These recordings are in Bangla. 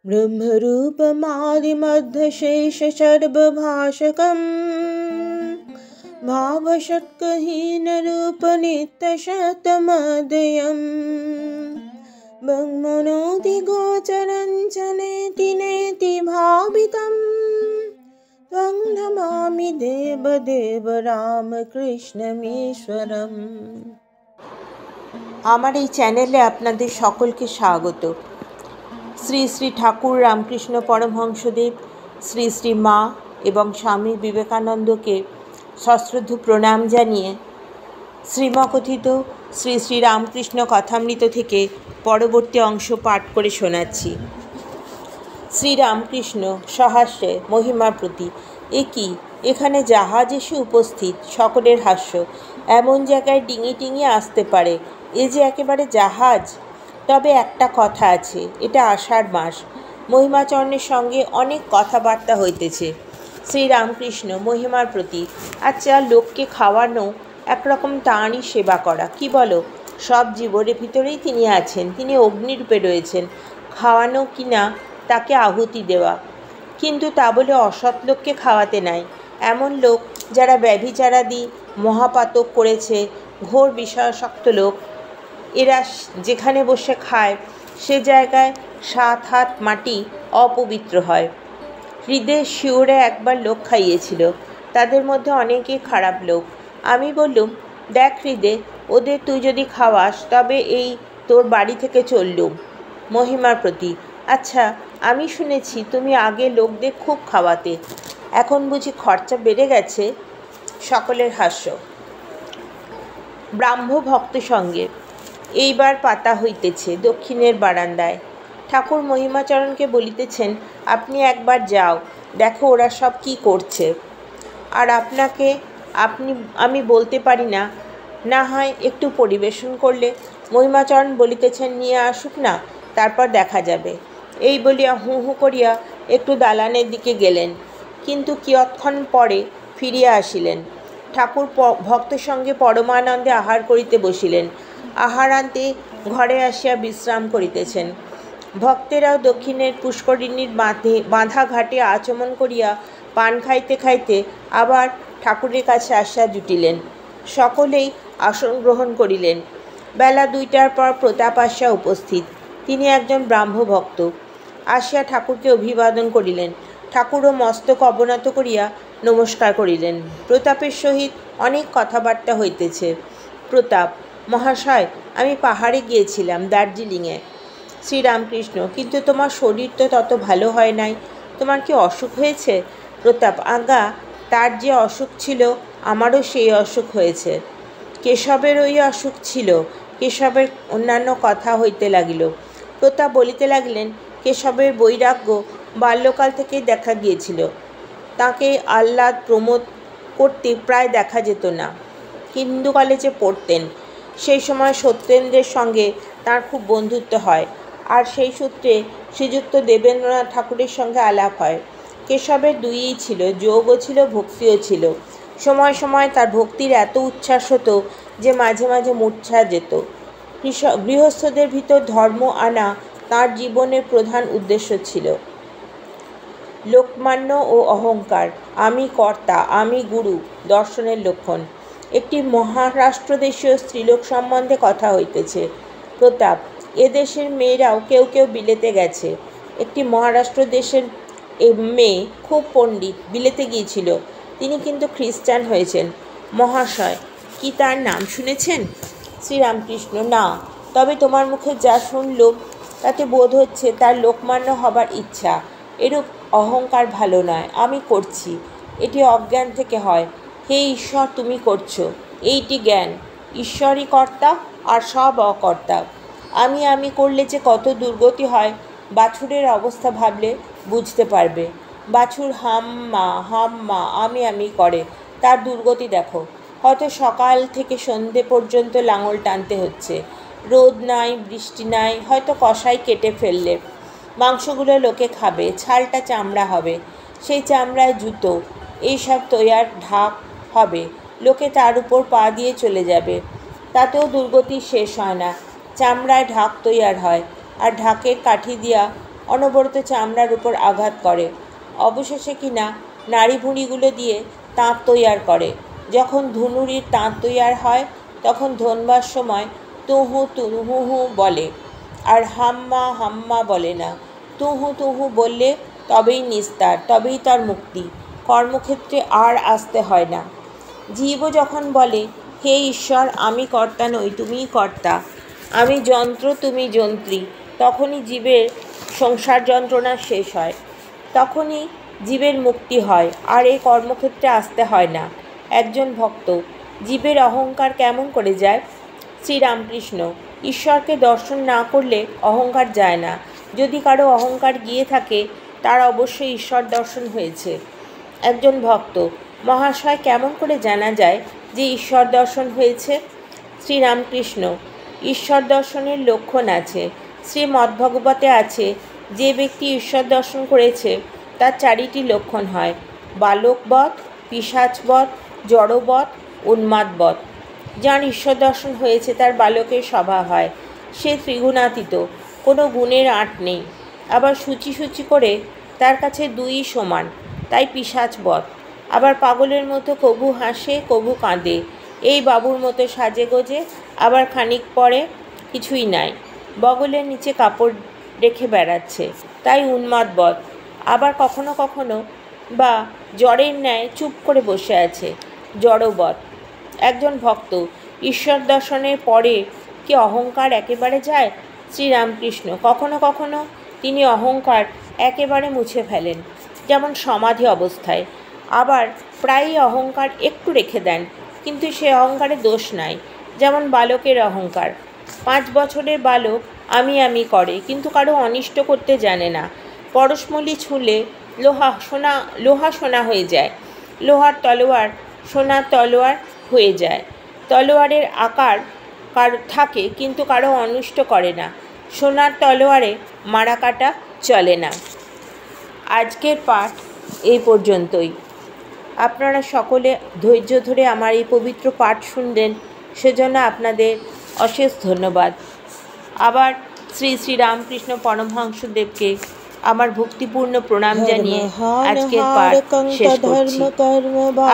ब्रह्मरूपमादिमध्यशेषसर्वभाषकं भावषट्कहीनरूपनित्यशतमदयं ब्रह्मणोऽधिगोचरं च नेति नेति भावितं त्वं नमामि देवदेव রামকৃষ্ণমীশ্বরম। আমার এই চ্যানেলে আপনাদের সকলকে স্বাগত। শ্রী শ্রী ঠাকুর রামকৃষ্ণ পরমহংসদেব, শ্রী শ্রী মা এবং স্বামী বিবেকানন্দকে সশ্রদ্ধ প্রণাম জানিয়ে শ্রীমকথিত শ্রী শ্রী রামকৃষ্ণ কথামৃত থেকে পরবর্তী অংশ পাঠ করে শোনাচ্ছি। শ্রীরামকৃষ্ণ সহাস্যে মহিমার প্রতি। এখানে জাহাজ এসে উপস্থিত, সকলের হাস্য। এমন জায়গায় ডিঙি টিঙি আসতে পারে, এ যে একেবারে জাহাজ। তবে একটা কথা আছে, এটা আষাঢ় মাস। মহিমাচরণের সঙ্গে অনেক কথাবার্তা হইতেছে। শ্রীরামকৃষ্ণ মহিমার প্রতি। আচ্ছা, লোককে খাওয়ানো একরকম তাঁরই সেবা করা, কি বলো? সব জীবনের ভিতরেই তিনি আছেন, তিনি অগ্নিরূপে রয়েছেন। খাওয়ানো কিনা তাকে আহুতি দেওয়া, কিন্তু তা বলে অসৎ লোককে খাওয়াতে নাই। এমন লোক যারা ব্যভিচারাদি মহাপাতক করেছে, ঘোর বিষয়াসক্ত লোক, এরা যেখানে বসে খায় সে জায়গায় 7 হাত মাটি অপবিত্র হয়। হৃদে শিওরে একবার লোক খাইয়েছিল, তাদের মধ্যে অনেকেই খারাপ লোক। আমি বললুম, দেখ হৃদে, ওদের তুই যদি খাওয়াস তবে এই তোর বাড়ি থেকে চললুম। মহিমার প্রতি। আচ্ছা, আমি শুনেছি তুমি আগে লোকদের খুব খাওয়াতে, এখন বুঝি খরচা বেড়ে গেছে? সকলের হাস্য। ব্রাহ্ম ভক্ত সঙ্গে। এইবার পাতা হইতেছে দক্ষিণের বারান্দায়। ঠাকুর মহিমাচরণকে বলিতেছেন, আপনি একবার যাও, দেখো ওরা সব কি করছে। আর আমি বলতে পারি না, না হয় একটু পরিবেশন করলে। মহিমাচরণ বলিতেছেন, নিয়ে আসুক না, তারপর দেখা যাবে। এই বলিয়া হু হু করিয়া একটু দালানের দিকে গেলেন, কিন্তু কিয়ৎক্ষণ পরে ফিরিয়া আসিলেন। ঠাকুর ভক্ত সঙ্গে পরমানন্দে আহার করিতে বসিলেন। আহারান্তে ঘরে আসিয়া বিশ্রাম করিতেছেন। ভক্তেরাও দক্ষিণের পুষ্করিণীর বাঁধা ঘাটে আচমন করিয়া পান খাইতে খাইতে আবার ঠাকুরের কাছে আসিয়া জুটিলেন। সকলেই আসন গ্রহণ করিলেন। বেলা 2টার পর প্রতাপ আসিয়া উপস্থিত। তিনি একজন ব্রাহ্মভক্ত। আসিয়া ঠাকুরকে অভিবাদন করিলেন। ঠাকুরও মস্তক অবনত করিয়া নমস্কার করিলেন। প্রতাপের সহিত অনেক কথাবার্তা হইতেছে। প্রতাপ, মহাশয়, আমি পাহাড়ে গিয়েছিলাম, দার্জিলিংয়ে। শ্রীরামকৃষ্ণ, কিন্তু তোমার শরীর তো তত ভালো হয় নাই, তোমার কি অসুখ হয়েছে? প্রতাপ, আজ্ঞা, তার যে অসুখ ছিল আমারও সেই অসুখ হয়েছে। কেশবের ওই অসুখ ছিল। কেশবের অন্যান্য কথা হইতে লাগিল। প্রতাপ বলিতে লাগলেন, কেশবের বৈরাগ্য বাল্যকাল থেকেই দেখা গিয়েছিল। তাকে আহ্লাদ প্রমোদ করতে প্রায় দেখা যেত না। হিন্দু কলেজে পড়তেন, সেই সময় সত্যেন্দ্রের সঙ্গে তার খুব বন্ধুত্ব হয়, আর সেই সূত্রে শ্রীযুক্ত দেবেন্দ্রনাথ ঠাকুরের সঙ্গে আলাপ হয়। কেশবের দুইই ছিল, যোগও ছিল, ভক্তিও ছিল। সময় সময় তার ভক্তির এত উচ্ছ্বাস হতো যে মাঝে মাঝে মূর্ছা যেত। গৃহস্থদের ভিতর ধর্ম আনা তাঁর জীবনের প্রধান উদ্দেশ্য ছিল। লোকমান্য ও অহংকার, আমি কর্তা, আমি গুরু, দর্শনের লক্ষণ। একটি মহারাষ্ট্রদেশীয় স্ত্রীলোক সম্বন্ধে কথা হইতেছে। প্রতাপ, এদেশের মেয়েরাও কেউ কেউ বিলেতে গেছে। একটি মহারাষ্ট্র দেশের মেয়ে খুব পণ্ডিত, বিলেতে গিয়েছিল। তিনি কিন্তু খ্রিস্টান হয়েছেন। মহাশয়, কি তার নাম শুনেছেন? শ্রীরামকৃষ্ণ, না, তবে তোমার মুখে যা শুনলুম তাতে বোধ হচ্ছে তার লোকমান্য হবার ইচ্ছা। এরূপ অহংকার ভালো নয়। আমি করছি, এটি অজ্ঞান থেকে হয়। হে ঈশ্বর, তুমি করছো, এইটি জ্ঞান। ঈশ্বরই কর্তা আর সব অকর্তা। আমি করলে যে কত দুর্গতি হয়, বাছুরের অবস্থা ভাবলে বুঝতে পারবে। বাছুর হাম্মা আমি করে, তার দুর্গতি দেখো। হয়তো সকাল থেকে সন্ধে পর্যন্ত লাঙল টানতে হচ্ছে, রোদ নাই, বৃষ্টি নাই, হয়তো কষাই কেটে ফেললে মাংসগুলো লোকে খাবে, ছালটা চামড়া হবে, সেই চামড়ায় জুতো, এইসব তৈয়ার ঢাক হবে, লোকে তার উপর পা দিয়ে চলে যাবে। তাতেও দুর্গতি শেষ হয় না। চামড়ায় ঢাক তৈয়ার হয়, আর ঢাকের কাঠি দিয়া অনবরত চামড়ার উপর আঘাত করে। অবশেষে কিনা নাড়ি ভুঁড়িগুলো দিয়ে তাঁত তৈয়ার করে। যখন ধুনুরির তাঁত তৈয়ার হয় তখন ধোনবার সময় তুহু তুহু বলে, আর হাম্মা হাম্মা বলে না। তুহু তুহু বললে তবেই নিস্তার, তবেই তার মুক্তি। কর্মক্ষেত্রে আর আসতে হয় না। জীবও যখন বলে, হে ঈশ্বর, আমি কর্তা নই, তুমিই কর্তা, আমি যন্ত্র, তুমি যন্ত্রী, তখনই জীবের সংসার যন্ত্রণা শেষ হয়, তখনই জীবের মুক্তি হয়, আর এই কর্মক্ষেত্রে আসতে হয় না। একজন ভক্ত, জীবের অহংকার কেমন করে যায়? শ্রীরামকৃষ্ণ, ঈশ্বরকে দর্শন না করলে অহংকার যায় না। যদি কারো অহংকার গিয়ে থাকে তার অবশ্যই ঈশ্বর দর্শন হয়েছে। একজন ভক্ত, মহাশয়, কেমন করে জানা যায় যে ঈশ্বর দর্শন হয়েছে? শ্রীরামকৃষ্ণ, ঈশ্বর দর্শনের লক্ষণ আছে। শ্রীমদ্ভগবতে আছে, যে ব্যক্তি ঈশ্বর দর্শন করেছে তার 4টি লক্ষণ হয়: বালকবধ, পিশাচবধ, জড়বধ, উন্মাদবধ। যার ঈশ্বর দর্শন হয়েছে তার বালকের স্বভাব হয়, সে ত্রিগুণাতীত, কোনো গুণের আঁট নেই। আবার সূচি সূচি করে তার কাছে দুই সমান, তাই পিশাচবধ। আবার পাগলের মতো কভু হাসে কভু কাঁদে, এই বাবুর মতো সাজে গোজে, আবার খানিক পরে কিছুই নাই, বগলের নিচে কাপড় রেখে বেড়াচ্ছে, তাই উন্মাদবধ। আবার কখনো কখনো বা জড়ের ন্যায় চুপ করে বসে আছে, জড়বধ। একজন ভক্ত, ঈশ্বর দর্শনের পরে কি অহংকার একেবারে যায়? শ্রীরামকৃষ্ণ, কখনো কখনো তিনি অহংকার একেবারে মুছে ফেলেন, যেমন সমাধি অবস্থায়। আবার প্রায়ই অহংকার একটু রেখে দেন, কিন্তু সে অহংকারে দোষ নাই, যেমন বালকের অহংকার। 5 বছরের বালক আমি করে, কিন্তু কারো অনিষ্ট করতে জানে না। পরশমণি ছুঁলে লোহা সোনা হয়ে যায়, লোহার তলোয়ার সোনার তলোয়ার হয়ে যায়। তলোয়ারের আকার থাকে, কিন্তু কারো অনিষ্ট করে না। সোনার তলোয়ারে মারা কাটা চলে না। আজকের পাঠ এই পর্যন্তই। আপনারা সকলে ধৈর্য ধরে আমার এই পবিত্র পাঠ শুনলেন, সেজন্য আপনাদের অশেষ ধন্যবাদ। আবার শ্রী শ্রী রামকৃষ্ণ পরমহংসদেবকে আমার ভক্তিপূর্ণ প্রণাম জানিয়ে আজকের পাঠ শেষ করছি।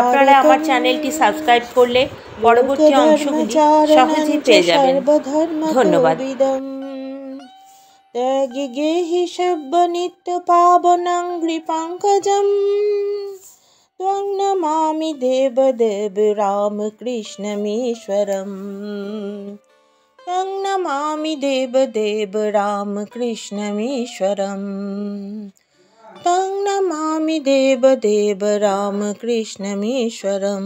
আপনারা আমার চ্যানেলটি সাবস্ক্রাইব করলে পরবর্তী অংশগুলি সহজেই পেয়ে যাবেন। ধন্যবাদ। ত্যাগেহি সব্য নিত্য পাবনং কৃপাঙ্কজম ত্বং নমামি দেবদেব রামকৃষ্ণমীশ্বরম। ত্বং নমামি দেবদেব রামকৃষ্ণমীশ্বরম। ত্বং নমামি দেবদেব রামকৃষ্ণমীশ্বরম।